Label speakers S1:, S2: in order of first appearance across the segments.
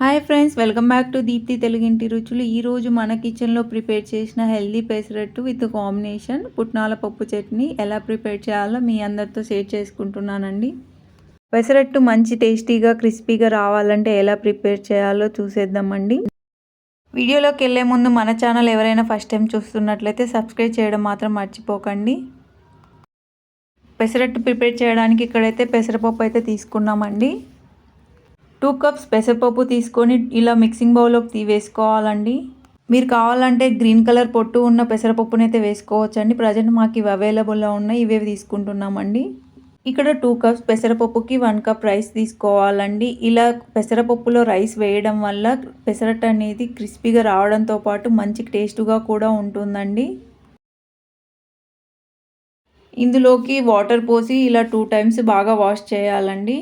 S1: Hi friends, welcome back to Deepti తెలుగింటి రుచులు. ఈరోజు మన కిచెన్లో ప్రిపేర్ చేసిన హెల్దీ పెసరట్టు విత్ కాంబినేషన్ పుట్నాల పప్పు చట్నీ ఎలా ప్రిపేర్ చేయాలో మీ అందరితో షేర్ చేసుకుంటున్నానండి. పెసరట్టు మంచి టేస్టీగా క్రిస్పీగా రావాలంటే ఎలా ప్రిపేర్ చేయాలో చూసేద్దామండి. వీడియోలోకి వెళ్ళే ముందు మన ఛానల్ ఎవరైనా ఫస్ట్ టైం చూస్తున్నట్లయితే సబ్స్క్రైబ్ చేయడం మాత్రం మర్చిపోకండి. పెసరట్టు ప్రిపేర్ చేయడానికి ఇక్కడైతే పెసరపప్పు అయితే తీసుకున్నామండి. 2 కప్స్ పెసరపప్పు తీసుకొని ఇలా మిక్సింగ్ బౌల్లోకి వేసుకోవాలండి. మీరు కావాలంటే గ్రీన్ కలర్ పొట్టు ఉన్న పెసరపప్పునైతే వేసుకోవచ్చండి. ప్రజెంట్ మాకు ఇవి అవైలబుల్లో ఉన్నాయి, ఇవే తీసుకుంటున్నామండి. ఇక్కడ 2 కప్స్ పెసరపప్పుకి 1 కప్ రైస్ తీసుకోవాలండి. ఇలా పెసరపప్పులో రైస్ వేయడం వల్ల పెసరట్టు అనేది క్రిస్పీగా రావడంతో పాటు మంచి టేస్ట్గా కూడా ఉంటుందండి. ఇందులోకి వాటర్ పోసి ఇలా 2 టైమ్స్ బాగా వాష్ చేయాలండి.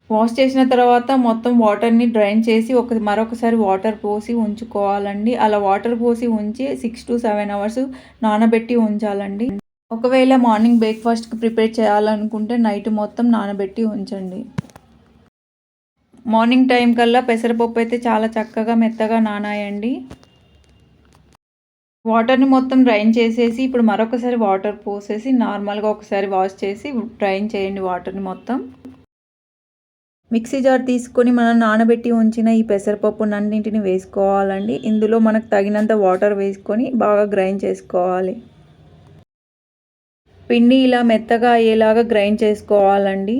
S1: వాష్ చేసిన తర్వాత మొత్తం వాటర్ని డ్రైన్ చేసి మరొకసారి వాటర్ పోసి ఉంచుకోవాలండి. అలా వాటర్ పోసి ఉంచి 6 to 7 అవర్స్ నానబెట్టి ఉంచాలండి. ఒకవేళ మార్నింగ్ బ్రేక్ఫాస్ట్కి ప్రిపేర్ చేయాలనుకుంటే నైట్ మొత్తం నానబెట్టి ఉంచండి. మార్నింగ్ టైం కల్లా పెసరపప్పు అయితే చాలా చక్కగా మెత్తగా నానాయండి. వాటర్ని మొత్తం డ్రైన్ చేసేసి ఇప్పుడు మరొకసారి వాటర్ పోసేసి నార్మల్గా ఒకసారి వాష్ చేసి డ్రైన్ చేయండి వాటర్ని మొత్తం. మిక్సీ జార్ తీసుకొని మనం నానబెట్టి ఉంచిన ఈ పెసరపప్పునన్నింటిని వేసుకోవాలండి. ఇందులో మనకు తగినంత వాటర్ వేసుకొని బాగా గ్రైండ్ చేసుకోవాలి. పిండి ఇలా మెత్తగా అయ్యేలాగా గ్రైండ్ చేసుకోవాలండి.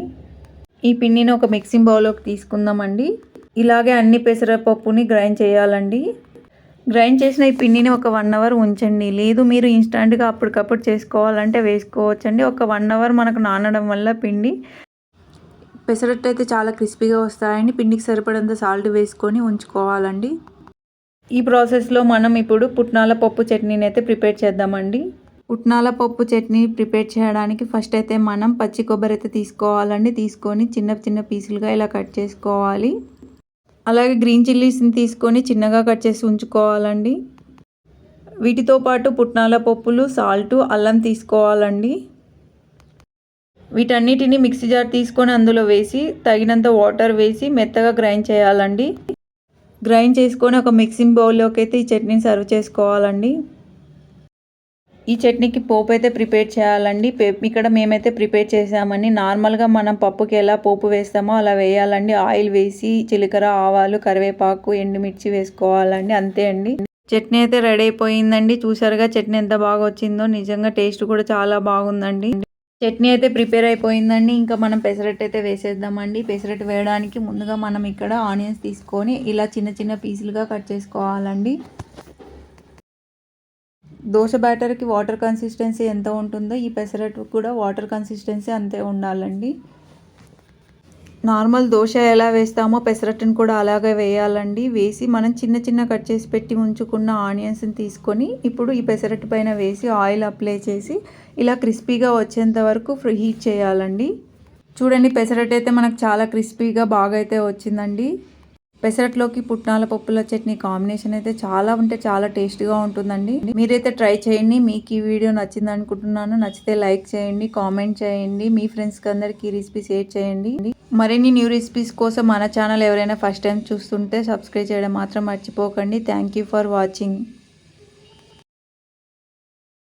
S1: ఈ పిండిని ఒక మిక్సింగ్ బౌల్లోకి తీసుకుందామండి. ఇలాగే అన్ని పెసరపప్పుని గ్రైండ్ చేయాలండి. గ్రైండ్ చేసిన ఈ పిండిని ఒక 1 అవర్ ఉంచండి. లేదు మీరు ఇన్స్టంట్గా అప్పటికప్పుడు చేసుకోవాలంటే వేసుకోవచ్చండి. ఒక 1 అవర్ మనకు నానడం వల్ల పిండి పెసరట్టు అయితే చాలా క్రిస్పీగా వస్తాయండి. పిండికి సరిపడంత సాల్ట్ వేసుకొని ఉంచుకోవాలండి. ఈ ప్రాసెస్లో మనం ఇప్పుడు పుట్నాల పప్పు చట్నీని అయితే ప్రిపేర్ చేద్దామండి. పుట్నాల పప్పు చట్నీ ప్రిపేర్ చేయడానికి ఫస్ట్ అయితే మనం పచ్చి కొబ్బరి అయితే తీసుకోవాలండి. తీసుకొని చిన్న చిన్న పీసులుగా ఇలా కట్ చేసుకోవాలి. అలాగే గ్రీన్ చిల్లీస్ని తీసుకొని చిన్నగా కట్ చేసి ఉంచుకోవాలండి. వీటితో పాటు పుట్నాల పప్పులు, సాల్టు, అల్లం తీసుకోవాలండి. వీటన్నిటిని మిక్సీ జార్ తీసుకొని అందులో వేసి తగినంత వాటర్ వేసి మెత్తగా గ్రైండ్ చేయాలండి. గ్రైండ్ చేసుకొని ఒక మిక్సింగ్ బౌల్లోకి అయితే ఈ చట్నీని సర్వ్ చేసుకోవాలండి. ఈ చట్నీకి పోపు అయితే ప్రిపేర్ చేయాలండి. ఇక్కడ మేమైతే ప్రిపేర్ చేసామని నార్మల్గా మనం పప్పుకి ఎలా పోపు వేస్తామో అలా వేయాలండి. ఆయిల్ వేసి జీలకర్ర, ఆవాలు, కరివేపాకు, ఎండుమిర్చి వేసుకోవాలండి. అంతే అండి. చట్నీ అయితే రెడీ అయిపోయిందండి. చూసారుగా చట్నీ ఎంత బాగా వచ్చిందో. నిజంగా టేస్ట్ కూడా చాలా బాగుందండి. చట్నీ అయితే ప్రిపేర్ అయిపోయిందండి. ఇంకా మనం పెసరట్టు అయితే వేసేద్దామండి. పెసరట్టు వేయడానికి ముందుగా మనం ఇక్కడ ఆనియన్స్ తీసుకొని ఇలా చిన్న చిన్న పీసులుగా కట్ చేసుకోవాలండి. దోశ బ్యాటర్కి వాటర్ కన్సిస్టెన్సీ ఎంత ఉంటుందో ఈ పెసరట్టు కూడా వాటర్ కన్సిస్టెన్సీ అంతే ఉండాలండి. నార్మల్ దోశ ఎలా వేస్తామో పెసరట్టును కూడా అలాగే వేయాలండి. వేసి మనం చిన్న చిన్న కట్ చేసి పెట్టి ఉంచుకున్న ఆనియన్స్ని తీసుకొని ఇప్పుడు ఈ పెసరట్టు పైన వేసి ఆయిల్ అప్లై చేసి ఇలా క్రిస్పీగా వచ్చేంత వరకు హీట్ చేయాలండి. చూడండి, పెసరట్టు అయితే మనకు చాలా క్రిస్పీగా బాగా అయితే వచ్చిందండి. పెసరట్లోకి పుట్నాల పప్పుల చట్నీ కాంబినేషన్ అయితే చాలా టేస్ట్గా ఉంటుందండి. మీరైతే ట్రై చేయండి. మీకు ఈ వీడియో నచ్చింది అనుకుంటున్నాను. నచ్చితే లైక్ చేయండి, కామెంట్ చేయండి, మీ ఫ్రెండ్స్కి అందరికీ ఈ రెసిపీ షేర్ చేయండి. మరిన్ని న్యూ రెసిపీస్ కోసం మన ఛానల్ ఎవరైనా ఫస్ట్ టైం చూస్తుంటే సబ్స్క్రైబ్ చేయడం మాత్రం మర్చిపోకండి. Thank you for watching.